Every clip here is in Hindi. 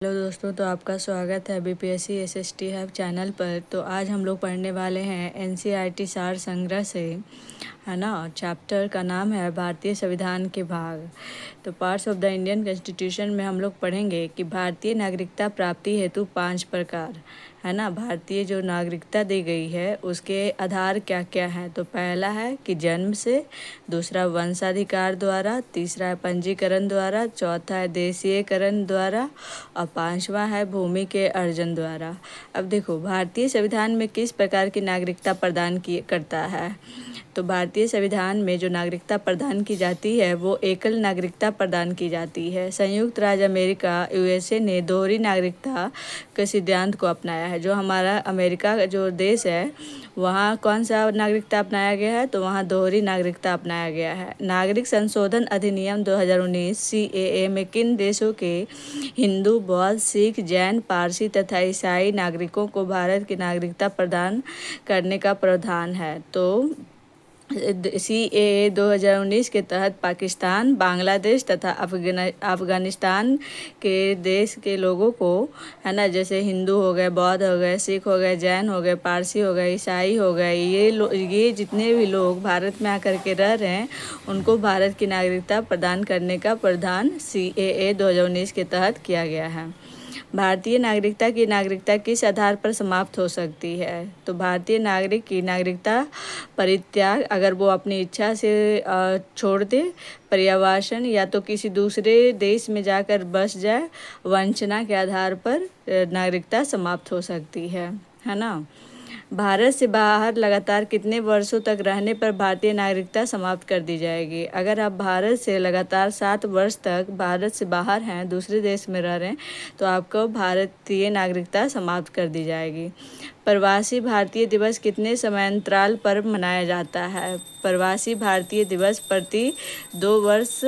हेलो दोस्तों, तो आपका स्वागत है बीपीएससी एसएसटी हब चैनल पर। तो आज हम लोग पढ़ने वाले हैं एनसीईआरटी सार संग्रह से, है ना। चैप्टर का नाम है भारतीय संविधान के भाग। तो parts of the Indian constitution में हम लोग पढ़ेंगे कि भारतीय नागरिकता प्राप्ति हेतु 5 प्रकार, है ना। भारतीय जो नागरिकता दी गई है उसके आधार क्या क्या हैं। तो पहला है कि जन्म से, दूसरा वंशाधिकार द्वारा, तीसरा है पंजीकरण द्वारा, चौथा है देशीयकरण द्वारा और पांचवा है भूमि के अर्जन द्वारा। अब देखो, भारतीय संविधान में किस प्रकार की नागरिकता प्रदान की करता है। तो भारतीय संविधान में जो नागरिकता प्रदान की जाती है वो एकल नागरिकता प्रदान की जाती है। संयुक्त राज्य अमेरिका यूएसए ने दोहरी नागरिकता के सिद्धांत को अपनाया है। जो हमारा अमेरिका जो देश है वहाँ कौन सा नागरिकता अपनाया गया है, तो वहाँ दोहरी नागरिकता अपनाया गया है। नागरिक संशोधन अधिनियम 2019 सीएए में किन देशों के हिंदू, बौद्ध, सिख, जैन, पारसी तथा ईसाई नागरिकों को भारत की नागरिकता प्रदान करने का प्रावधान है। तो सीएए 2019 के तहत पाकिस्तान, बांग्लादेश तथा अफगानिस्तान के देश के लोगों को, है ना, जैसे हिंदू हो गए, बौद्ध हो गए, सिख हो गए, जैन हो गए, पारसी हो गए, ईसाई हो गए, ये जितने भी लोग भारत में आकर के रह रहे हैं उनको भारत की नागरिकता प्रदान करने का प्रावधान सीएए 2019 के तहत किया गया है। भारतीय नागरिकता की नागरिकता किस आधार पर समाप्त हो सकती है। तो भारतीय नागरिक की नागरिकता परित्याग, अगर वो अपनी इच्छा से छोड़ दे, पर्यावासन या तो किसी दूसरे देश में जाकर बस जाए, वंचना के आधार पर नागरिकता समाप्त हो सकती है ना। भारत से बाहर लगातार कितने वर्षों तक रहने पर भारतीय नागरिकता समाप्त कर दी जाएगी। अगर आप भारत से लगातार 7 वर्ष तक भारत से बाहर हैं, दूसरे देश में रह रहे हैं, तो आपको भारतीय नागरिकता समाप्त कर दी जाएगी। प्रवासी भारतीय दिवस कितने समयांतराल पर मनाया जाता है। प्रवासी भारतीय दिवस प्रति 2 वर्ष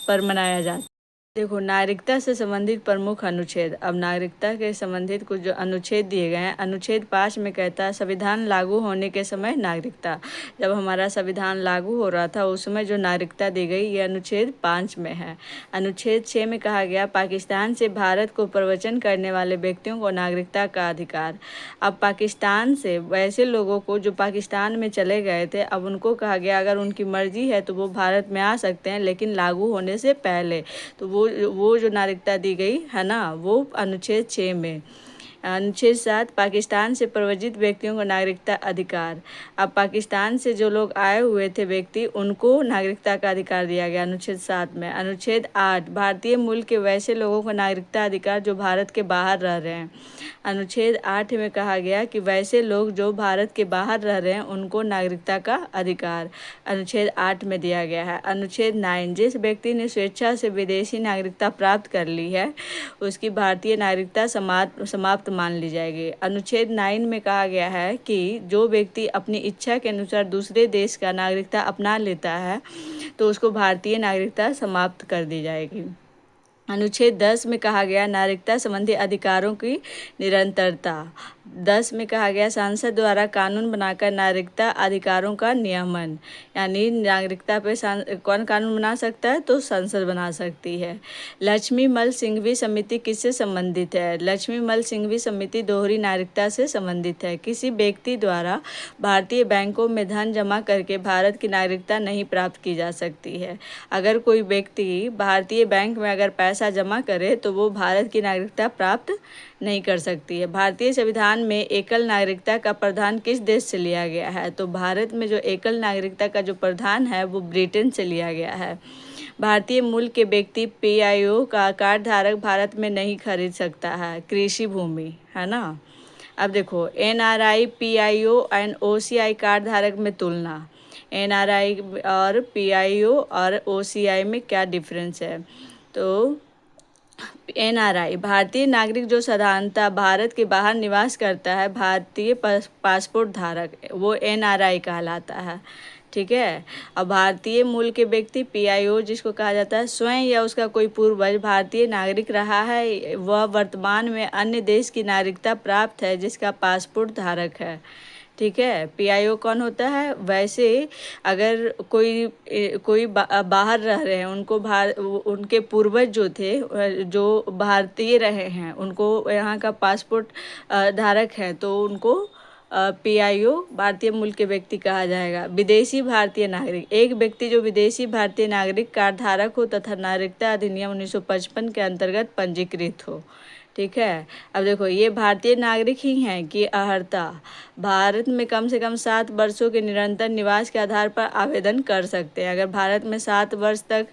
पर मनाया जाता है। देखो, नागरिकता से संबंधित प्रमुख अनुच्छेद। अब नागरिकता के संबंधित कुछ जो अनुच्छेद दिए गए हैं, अनुच्छेद 5 में कहता है संविधान लागू होने के समय नागरिकता। जब हमारा संविधान लागू हो रहा था उस समय जो नागरिकता दी गई ये अनुच्छेद 5 में है। अनुच्छेद 6 में कहा गया पाकिस्तान से भारत को प्रवचन करने वाले व्यक्तियों को नागरिकता का अधिकार। अब पाकिस्तान से वैसे लोगों को जो पाकिस्तान में चले गए थे, अब उनको कहा गया अगर उनकी मर्जी है तो वो भारत में आ सकते हैं, लेकिन लागू होने से पहले। तो वो जो नागरिकता दी गई है ना, वो अनुच्छेद 6 में। अनुच्छेद 7 पाकिस्तान से प्रव्रजित व्यक्तियों को नागरिकता अधिकार। अब पाकिस्तान से जो लोग आए हुए थे व्यक्ति, उनको नागरिकता का अधिकार दिया गया अनुच्छेद 7 में। अनुच्छेद 8 भारतीय मूल के वैसे लोगों को नागरिकता अधिकार जो भारत के बाहर रह रहे हैं। अनुच्छेद 8 में कहा गया कि वैसे लोग जो भारत के बाहर रह रहे हैं उनको नागरिकता का अधिकार अनुच्छेद 8 में दिया गया है। अनुच्छेद 9 जिस व्यक्ति ने स्वेच्छा से विदेशी नागरिकता प्राप्त कर ली है उसकी भारतीय नागरिकता समाप्त मान ली जाएगी। अनुच्छेद 9 में कहा गया है कि जो व्यक्ति अपनी इच्छा के अनुसार दूसरे देश का नागरिकता अपना लेता है तो उसको भारतीय नागरिकता समाप्त कर दी जाएगी। अनुच्छेद 10 में कहा गया नागरिकता संबंधी अधिकारों की निरंतरता। 10 में कहा गया संसद द्वारा कानून बनाकर नागरिकता अधिकारों का नियमन, यानी नागरिकता पे कौन कानून बना सकता है, तो संसद बना सकती है। लक्ष्मीमल सिंघवी समिति किससे संबंधित है। लक्ष्मीमल सिंघवी समिति दोहरी नागरिकता से संबंधित है। किसी व्यक्ति द्वारा भारतीय बैंकों में धन जमा करके भारत की नागरिकता नहीं प्राप्त की जा सकती है। अगर कोई व्यक्ति भारतीय बैंक में अगर पैसा जमा करे तो वो भारत की नागरिकता प्राप्त नहीं कर सकती है। भारतीय संविधान में एकल नागरिकता का प्रावधान किस देश से लिया गया है। तो भारत में जो एकल नागरिकता का जो प्रावधान है वो ब्रिटेन से लिया गया है। भारतीय मूल के व्यक्ति पीआईओ का कार्ड धारक भारत में नहीं खरीद सकता है। कृषि भूमि, है ना। अब देखो, NRI, PIO and OCI card धारक में तुलना। एनआरआई और पीआईओ और ओसीआई में क्या डिफरेंस है। तो एनआरआई भारतीय नागरिक जो साधारणतः भारत के बाहर निवास करता है, भारतीय पासपोर्ट धारक, वो एनआरआई कहलाता है। ठीक है। अब भारतीय मूल के व्यक्ति पीआईओ जिसको कहा जाता है स्वयं या उसका कोई पूर्वज भारतीय नागरिक रहा है, वह वर्तमान में अन्य देश की नागरिकता प्राप्त है जिसका पासपोर्ट धारक है। ठीक है। PIO कौन होता है? वैसे अगर कोई बाहर रह रहे हैं, उनके पूर्वज जो थे, जो भारतीय रहे हैं, उनको यहाँ का पासपोर्ट धारक है, तो उनको PIO भारतीय मूल के व्यक्ति कहा जाएगा। विदेशी भारतीय नागरिक, एक व्यक्ति जो विदेशी भारतीय नागरिक कार्ड धारक हो तथा नागरिकता अधिनियम 1955 के अंतर्गत पंजीकृत हो। ठीक है। अब देखो, ये भारतीय नागरिक ही हैं कि अर्हता भारत में कम से कम 7 वर्षों के निरंतर निवास के आधार पर आवेदन कर सकते हैं। अगर भारत में 7 वर्ष तक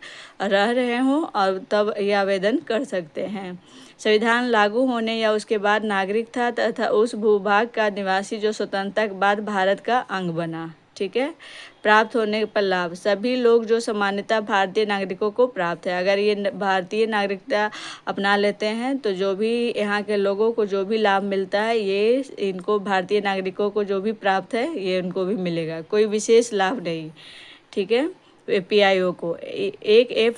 रह रहे हों और तब ये आवेदन कर सकते हैं। संविधान लागू होने या उसके बाद नागरिक था तथा उस भूभाग का निवासी जो स्वतंत्रता के बाद भारत का अंग बना। ठीक है। प्राप्त होने पर लाभ, सभी लोग जो सामान्यतः भारतीय नागरिकों को प्राप्त है। अगर ये भारतीय नागरिकता अपना लेते हैं तो जो भी यहाँ के लोगों को जो भी लाभ मिलता है, ये इनको भारतीय नागरिकों को जो भी प्राप्त है, ये उनको भी मिलेगा, कोई विशेष लाभ नहीं। ठीक है। PIO को एक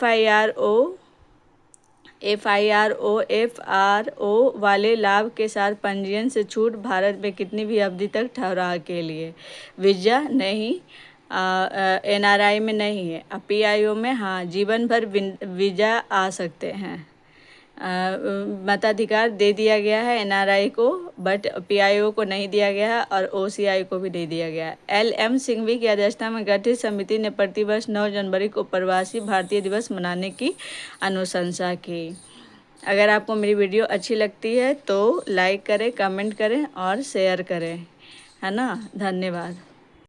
FIRO वाले लाभ के साथ पंजीयन से छूट, भारत में कितनी भी अवधि तक ठहराव के लिए, वीज़ा नहीं, NRI में नहीं है। अब PIO में हाँ, जीवन भर वीज़ा आ सकते हैं। मताधिकार दे दिया गया है NRI को, बट PIO को नहीं दिया गया है और OCI को भी नहीं दिया गया है। LM सिंघवी की अध्यक्षता में गठित समिति ने प्रतिवर्ष 9 जनवरी को प्रवासी भारतीय दिवस मनाने की अनुशंसा की। अगर आपको मेरी वीडियो अच्छी लगती है तो लाइक करें, कमेंट करें और शेयर करें, है ना। धन्यवाद।